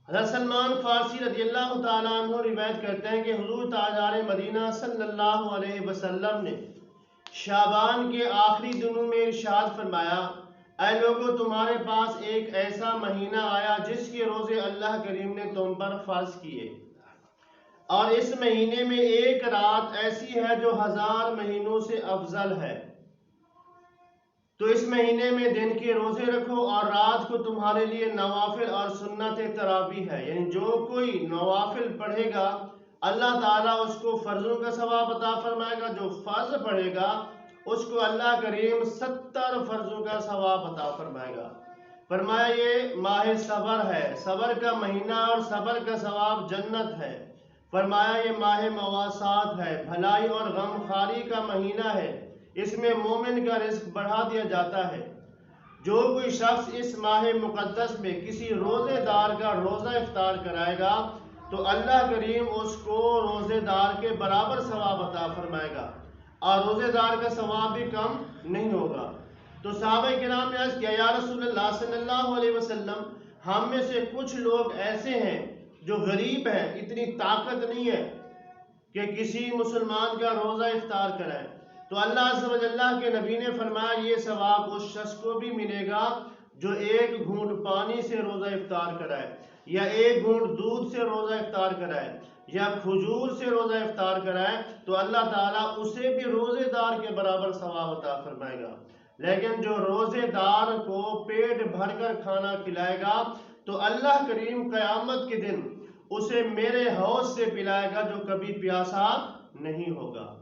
حضرت سلمان فارسی رضی اللہ تعالیٰ عنہ روایت کرتے ہیں کہ حضور تاجدار مدینہ صلی اللہ علیہ وسلم نے شعبان کے آخری دنوں میں ارشاد فرمایا، اے لوگو، تمہارے پاس ایک ایسا مہینہ آیا جس کے روزے اللہ کریم نے تم پر فرض کیے، اور اس مہینے میں ایک رات ایسی ہے جو 1000 مہینوں سے افضل ہے۔ تو اس مہینے میں دن کے روزے رکھو اور رات کو تمہارے لیے نوافل اور سنت تراویح ہے، یعنی جو کوئی نوافل پڑھے گا اللہ تعالیٰ اس کو فرضوں کا ثواب عطا فرمائے گا، جو فرض پڑھے گا اس کو اللہ کریم 70 فرضوں کا ثواب عطا فرمائے گا۔ فرمایا یہ ماہ صبر ہے، صبر کا مہینہ اور صبر کا ثواب جنت ہے۔ فرمایا یہ ماہ مواسات ہے، بھلائی اور غم خواری کا مہینہ ہے، اس میں مومن کا رزق بڑھا دیا جاتا ہے۔ جو کوئی شخص اس ماہ مقدس میں کسی روزے دار کا روزہ افطار کرائے گا تو اللہ کریم اس کو روزے دار کے برابر ثواب عطا فرمائے گا، اور روزے دار کا ثواب بھی کم نہیں ہوگا۔ تو صحابہ کرام نے عرض کیا، یا رسول اللہ صلی اللہ علیہ وسلم، ہم میں سے کچھ لوگ ایسے ہیں جو غریب ہیں، اتنی طاقت نہیں ہے کہ کسی مسلمان کا روزہ افطار کرائے۔ تو اللہ عز و جل کے نبی نے فرمایا یہ ثواب اس شخص کو بھی ملے گا جو ایک گھونٹ پانی سے روزہ افطار کرائے، یا ایک گھونٹ دودھ سے روزہ افطار کرائے، یا کھجور سے روزہ افطار کرائے، تو اللہ تعالیٰ اسے بھی روزے دار کے برابر ثواب عطا فرمائے گا۔ لیکن جو روزے دار کو پیٹ بھر کر کھانا کھلائے گا تو اللہ کریم قیامت کے دن اسے میرے حوض سے پلائے گا جو کبھی پیاسا نہیں ہوگا۔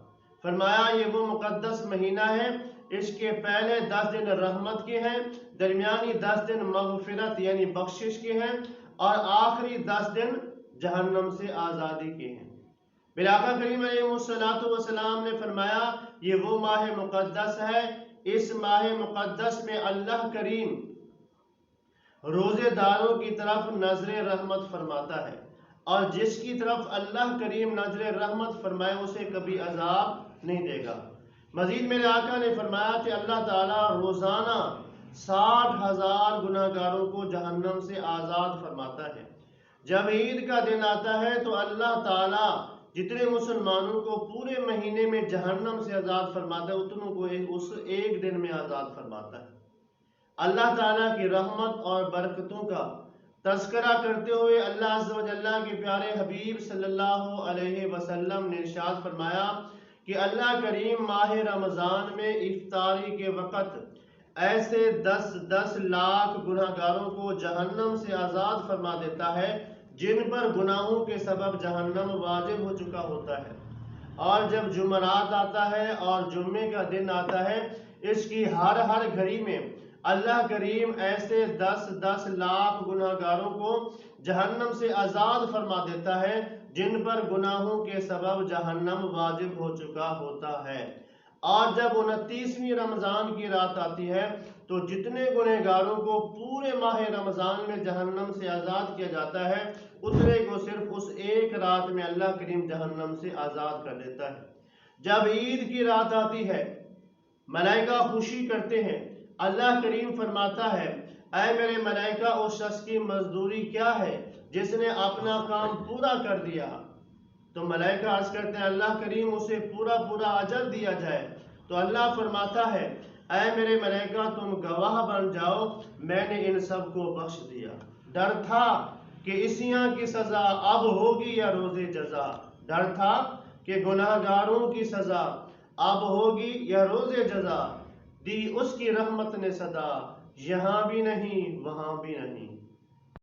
فرمایا یہ وہ مقدس مہینہ ہے، اس کے پہلے 10 دن رحمت کے ہیں، درمیانی 10 دن مغفرت یعنی بخشش کے ہیں، اور آخری 10 دن جہنم سے آزادی کے ہیں۔ پھر آقا کریم علیہ السلام نے فرمایا یہ وہ ماہ مقدس ہے، اس ماہ مقدس میں اللہ کریم روزے داروں کی طرف نظر رحمت فرماتا ہے، اور جس کی طرف اللہ کریم نظر رحمت فرمائے اسے کبھی عذاب نہیں دے گا۔ مزید میرے آقا نے فرمایا کہ اللہ تعالیٰ روزانہ 60,000 گناہ گاروں کو جہنم سے آزاد فرماتا ہے۔ جب عید کا دن آتا ہے تو اللہ تعالیٰ جتنے مسلمانوں کو پورے مہینے میں جہنم سے آزاد فرماتا ہے اتنوں کو اس ایک دن میں آزاد فرماتا ہے۔ اللہ تعالیٰ کی رحمت اور برکتوں کا تذکرہ کرتے ہوئے اللہ عز و جل کے پیارے حبیب صلی اللہ علیہ وسلم نے ارشاد فرمایا کہ اللہ کریم ماہ رمضان میں افطاری کے وقت ایسے 10 لاکھ گناہ گاروں کو جہنم سے آزاد فرما دیتا ہے جن پر گناہوں کے سبب جہنم واجب ہو چکا ہوتا ہے۔ اور جب جمعرات آتا ہے اور جمعے کا دن آتا ہے، اس کی ہر گھڑی میں اللہ کریم ایسے 10 لاکھ گناہ گاروں کو جہنم سے آزاد فرما دیتا ہے جن پر گناہوں کے سبب جہنم واجب ہو چکا ہوتا ہے۔ اور جب 29ویں رمضان کی رات آتی ہے تو جتنے گناہ گاروں کو پورے ماہ رمضان میں جہنم سے آزاد کیا جاتا ہے اتنے کو صرف اس ایک رات میں اللہ کریم جہنم سے آزاد کر دیتا ہے۔ جب عید کی رات آتی ہے ملائکہ خوشی کرتے ہیں، اللہ کریم فرماتا ہے اے میرے ملائکہ اس شخص کی مزدوری کیا ہے جس نے اپنا کام پورا کر دیا؟ تو ملائکہ عرض کرتے ہیں اللہ کریم اسے پورا اجر دیا جائے۔ تو اللہ فرماتا ہے اے میرے ملائکہ تم گواہ بن جاؤ، میں نے ان سب کو بخش دیا۔ ڈر تھا کہ عصیاں کی سزا اب ہوگی یا روز جزا، ڈر تھا کہ گناہ گاروں کی سزا اب ہوگی یا روز جزا، دی اس کی رحمت نے صدا، یہاں بھی نہیں وہاں بھی نہیں۔